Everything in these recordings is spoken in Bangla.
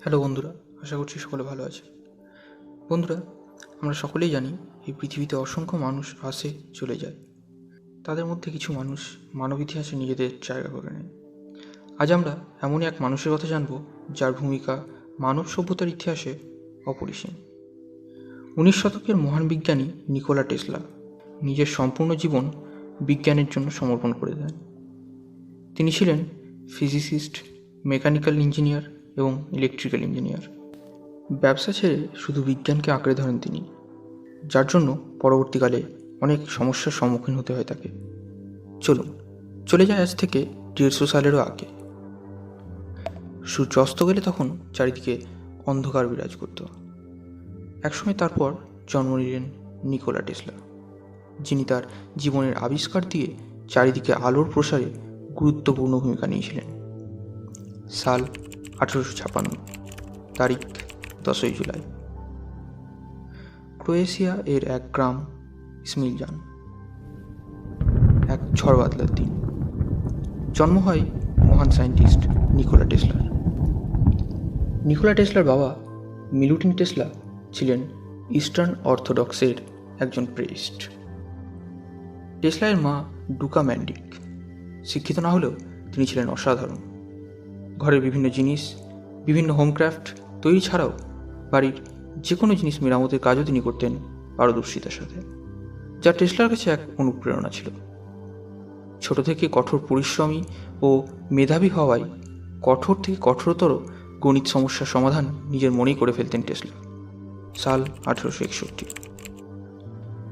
হ্যালো বন্ধুরা, আশা করছি সকলে ভালো আছে। বন্ধুরা, আমরা সকলেই জানি এই পৃথিবীতে অসংখ্য মানুষ আসে চলে যায়। তাদের মধ্যে কিছু মানুষ মানব ইতিহাসে নিজেদের জায়গা করে নেয়। আজ আমরা এমনই এক মানুষের কথা জানব যার ভূমিকা মানব সভ্যতার ইতিহাসে অপরিসীম। 19 শতকের মহান বিজ্ঞানী নিকোলা টেসলা নিজের সম্পূর্ণ জীবন বিজ্ঞানের জন্য সমর্পণ করে দেন। তিনি ছিলেন ফিজিসিস্ট, মেকানিক্যাল ইঞ্জিনিয়ার এবং ইলেকট্রিক্যাল ইঞ্জিনিয়ার। ব্যবসা ছেড়ে শুধু বিজ্ঞানকে আঁকড়ে ধরেন তিনি, যার জন্য পরবর্তীকালে অনেক সমস্যার সম্মুখীন হতে হয় তাকে। চলুন চলে যায় আজ থেকে 150 সালেরও আগে। সূর্য অস্ত গেলে তখন চারিদিকে অন্ধকার বিরাজ করত। একসময় তারপর জন্ম নিলেন নিকোলা টেসলা, যিনি তার জীবনের আবিষ্কার দিয়ে চারিদিকে আলোর প্রসারে গুরুত্বপূর্ণ ভূমিকা নিয়েছিলেন। সাল 1856, তারিখ 10 জুলাই। ক্রোয়েশিয়া এর এক গ্রাম স্মিলজান। এক ঝড় বাদলার দিন জন্ম হয় মহান সায়েন্টিস্ট নিকোলা টেসলার। নিকোলা টেসলার বাবা মিলুটিন টেসলা ছিলেন ইস্টার্ন অর্থোডক্সের একজন প্রিস্ট। টেসলার মা ডুকা ম্যান্ডিক। শিক্ষিত না হলেও তিনি ছিলেন অসাধারণ। ঘরের বিভিন্ন জিনিস, বিভিন্ন হোমক্রাফট তৈরি ছাড়াও বাড়ির যে কোনো জিনিস মেরামতের কাজও তিনি করতেন পারদর্শিতার সাথে, যা টেসলার কাছে এক অনুপ্রেরণা ছিল। ছোট থেকে কঠোর পরিশ্রমী ও মেধাবী হওয়ায় কঠোর থেকে কঠোরতর গণিত সমস্যার সমাধান নিজের মনেই করে ফেলতেন টেসলা। সাল 1861।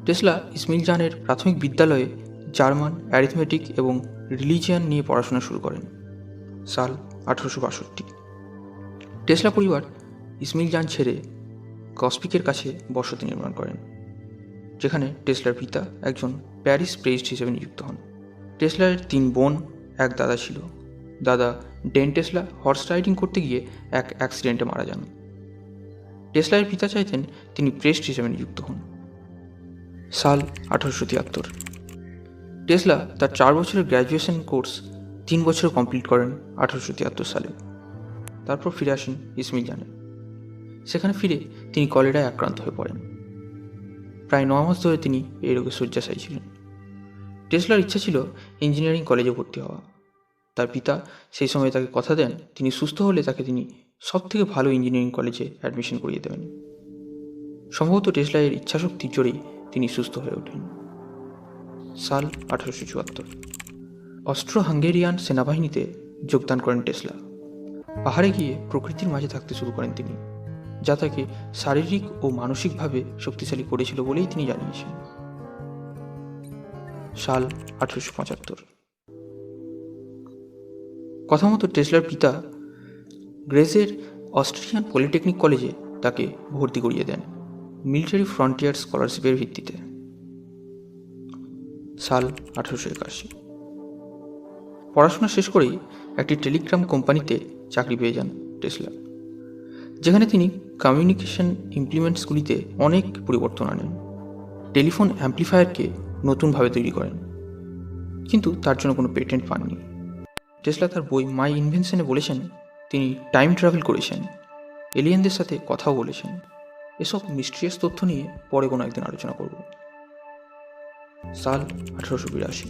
টেসলা স্মিলজানের প্রাথমিক বিদ্যালয়ে জার্মান, অ্যারিথমেটিক এবং রিলিজিয়ান নিয়ে পড়াশোনা শুরু করেন। সাল 1862। টেসলা পরিবার স্মিলজান ছেড়ে কসপিকের কাছে বসতি নির্মাণ করেন, যেখানে টেসলার পিতা একজন প্যারিস প্রেস্ট হিসেবে নিযুক্ত হন। টেসলার 3 বোন, এক দাদা ছিল। দাদা ডেন টেসলা হর্স রাইডিং করতে গিয়ে এক অ্যাক্সিডেন্টে মারা যান। টেসলার পিতা চাইতেন তিনি প্রেস্ট হিসেবে নিযুক্ত হন। সাল 1873। টেসলা তার 4 বছরের গ্র্যাজুয়েশন কোর্স 3 বছরে কমপ্লিট করেন 1873 সালে। তারপর ফিরে আসেন স্মিলজানে। সেখানে ফিরে তিনি কলেরায় আক্রান্ত হয়ে পড়েন। প্রায় 9 মাস ধরে তিনি এই রোগে শয্যাশায়ী ছিলেন। টেসলার ইচ্ছা ছিল ইঞ্জিনিয়ারিং কলেজে ভর্তি হওয়া। তার পিতা সেই সময় তাকে কথা দেন তিনি সুস্থ হলে তাকে তিনি সবথেকে ভালো ইঞ্জিনিয়ারিং কলেজে অ্যাডমিশন করিয়ে দেবেন। সম্ভবত টেসলার ইচ্ছাশক্তির জোরেই তিনি সুস্থ হয়ে ওঠেন। সাল 1874। অস্ট্রো হাঙ্গেরিয়ান সেনাবাহিনীতে যোগদান করেন টেসলা। পাহাড়ে গিয়ে প্রকৃতির মাঝে থাকতে শুরু করেন তিনি, যা তাকে শারীরিক ও মানসিকভাবে শক্তিশালী করেছিল বলেই তিনি জানিয়েছেন। সাল 1875। কথা মতো টেসলার পিতা গ্রেজের অস্ট্রিয়ান পলিটেকনিক কলেজে তাকে ভর্তি করিয়ে দেন মিলিটারি ফ্রন্টিয়ার স্কলারশিপের ভিত্তিতে। সাল 1881। পড়াশোনা শেষ করেই একটি টেলিগ্রাম কোম্পানিতে চাকরি পেয়ে যান টেসলা, যেখানে তিনি কমিউনিকেশন ইমপ্লিমেন্টসগুলিতে অনেক পরিবর্তন আনেন। টেলিফোন অ্যাম্প্লিফায়ারকে নতুনভাবে তৈরি করেন, কিন্তু তার জন্য কোনো পেটেন্ট পাননি। টেসলা তার বই মাই ইনভেনশনে বলেছেন তিনি টাইম ট্রাভেল করেছেন, এলিয়েনদের সাথে কথাও বলেছেন। এসব মিস্ট্রিয়াস তথ্য নিয়ে পরে কোনো একদিন আলোচনা করব। সাল 1882।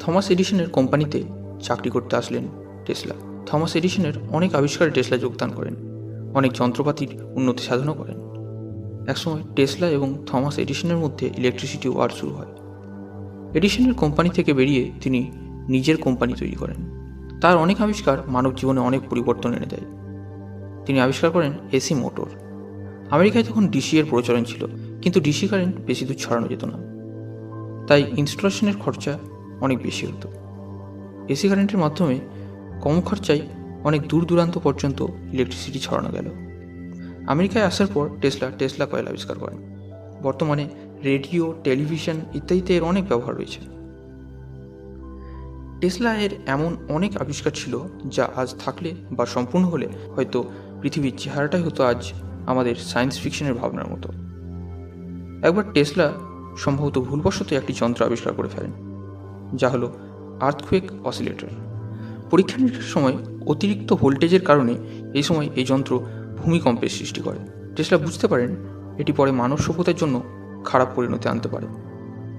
থমাস এডিসনের কোম্পানিতে চাকরি করতে আসলেন টেসলা। থমাস এডিসনের অনেক আবিষ্কারে টেসলা যোগদান করেন, অনেক যন্ত্রপাতির উন্নতি সাধনও করেন। একসময় টেসলা এবং থমাস এডিসনের মধ্যে ইলেকট্রিসিটি ওয়ার শুরু হয়। এডিসনের কোম্পানি থেকে বেরিয়ে তিনি নিজের কোম্পানি তৈরি করেন। তার অনেক আবিষ্কার মানব জীবনে অনেক পরিবর্তন এনে দেয়। তিনি আবিষ্কার করেন এসি মোটর। আমেরিকায় তখন ডিসি এর প্রচলন ছিল, কিন্তু ডিসি কারেন্ট বেশি দূর ছড়ানো যেত না, তাই ইনস্টলেশনের খরচা অনেক বেশি হতো। এসি কারেন্টের মাধ্যমে কম খরচায় অনেক দূর দূরান্ত পর্যন্ত ইলেকট্রিসিটি ছড়ানো গেল। আমেরিকায় আসার পর টেসলা কয়েল আবিষ্কার করেন। বর্তমানে রেডিও, টেলিভিশন ইত্যাদিতে এর অনেক ব্যবহার রয়েছে। টেসলা এর এমন অনেক আবিষ্কার ছিল যা আজ থাকলে বা সম্পূর্ণ হলে হয়তো পৃথিবীর চেহারাটাই হতো আজ আমাদের সায়েন্স ফিকশনের ভাবনার মতো। একবার টেসলা সম্ভবত ভুলবশত একটি যন্ত্র আবিষ্কার করে ফেলেন, যা হলো আর্থকুয়েক অসিলেটর। পরীক্ষা নিরীক্ষার সময় অতিরিক্ত ভোল্টেজের কারণে এই যন্ত্র ভূমিকম্পের সৃষ্টি করে। টেসলা বুঝতে পারেন এটি পরে মানব সভ্যতার জন্য খারাপ পরিণতি আনতে পারে,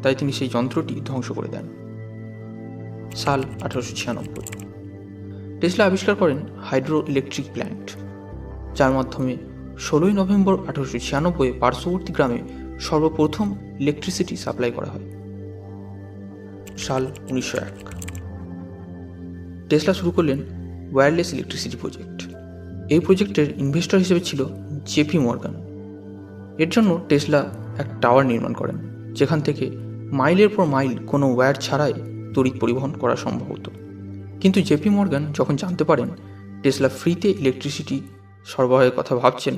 তাই তিনি সেই যন্ত্রটি ধ্বংস করে দেন। সাল 1896। টেসলা আবিষ্কার করেন হাইড্রো ইলেকট্রিক প্ল্যান্ট, যার মাধ্যমে 16 নভেম্বর 1896 পার্শ্ববর্তী গ্রামে সর্বপ্রথম ইলেকট্রিসিটি সাপ্লাই করা হয়। সাল 1901। টেসলা শুরু করলেন ওয়্যারলেস ইলেকট্রিসিটি প্রজেক্ট। এই প্রজেক্টের ইনভেস্টর হিসেবে ছিল জেপি মর্গান। এর জন্য টেসলা এক টাওয়ার নির্মাণ করেন, যেখান থেকে মাইলের পর মাইল কোনো ওয়্যার ছাড়াই তড়িৎ পরিবহন করা সম্ভব হতো। কিন্তু জেপি মর্গান যখন জানতে পারেন টেসলা ফ্রিতে ইলেকট্রিসিটি সরবরাহের কথা ভাবছেন,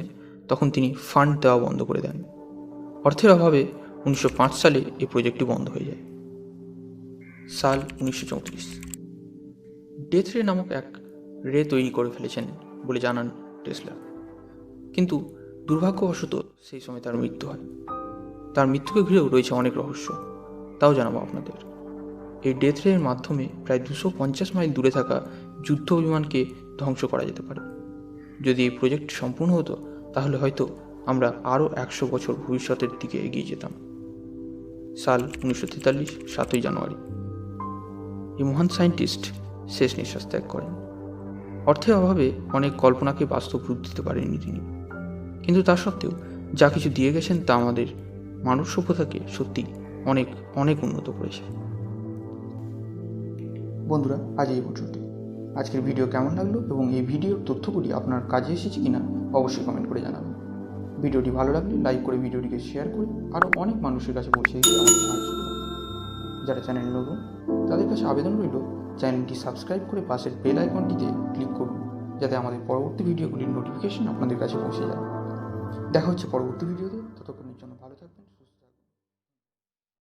তখন তিনি ফান্ড দেওয়া বন্ধ করে দেন। অর্থের অভাবে 1905 সালে এই প্রজেক্টটি বন্ধ হয়ে যায়। সাল 1934। ডেথ রে নামক এক রে তৈরি করে ফেলেছেন বলে জানান টেসলা, কিন্তু দুর্ভাগ্যবশত সেই সময় তার মৃত্যু হয়। তার মৃত্যুকে ঘিরেও রয়েছে অনেক রহস্য, তাও জানাবো আপনাদের। এই ডেথ রের মাধ্যমে প্রায় 250 মাইল দূরে থাকা যুদ্ধ বিমানকে ধ্বংস করা যেতে পারে। যদি এই প্রজেক্ট সম্পূর্ণ হতো, তাহলে হয়তো আমরা আরও 100 বছর ভবিষ্যতের দিকে এগিয়ে যেতাম। সাল 1943, 7 জানুয়ারি। এই মহান সায়েন্টিস্ট শেষ নিঃশ্বাস ত্যাগ করেন। অর্থের অভাবে অনেক কল্পনাকে বাস্তব রূপ দিতে পারেননি তিনি, কিন্তু তা সত্ত্বেও যা কিছু দিয়ে গেছেন তা আমাদের মানব সভ্যতাকে সত্যি অনেক অনেক উন্নত করেছে। বন্ধুরা, আজ এই পর্যন্ত। আজকের ভিডিও কেমন লাগলো এবং এই ভিডিওর তথ্যগুলি আপনার কাজে এসেছে কিনা অবশ্যই কমেন্ট করে জানাবেন। ভিডিওটি ভালো লাগলে লাইক করে ভিডিওটিকে শেয়ার করে আরও অনেক মানুষের কাছে পৌঁছে দিয়ে আমাদের সাহায্য করুন। যারা চ্যানেল নতুন তাদের কাছে আবেদন রইল চ্যানেলটি সাবস্ক্রাইব করে পাশের বেল আইকনটিতে ক্লিক করুন, যাতে আমাদের পরবর্তী ভিডিওগুলির নোটিফিকেশন আপনাদের কাছে পৌঁছে যায়। দেখা হচ্ছে পরবর্তী ভিডিওতে। ততক্ষণ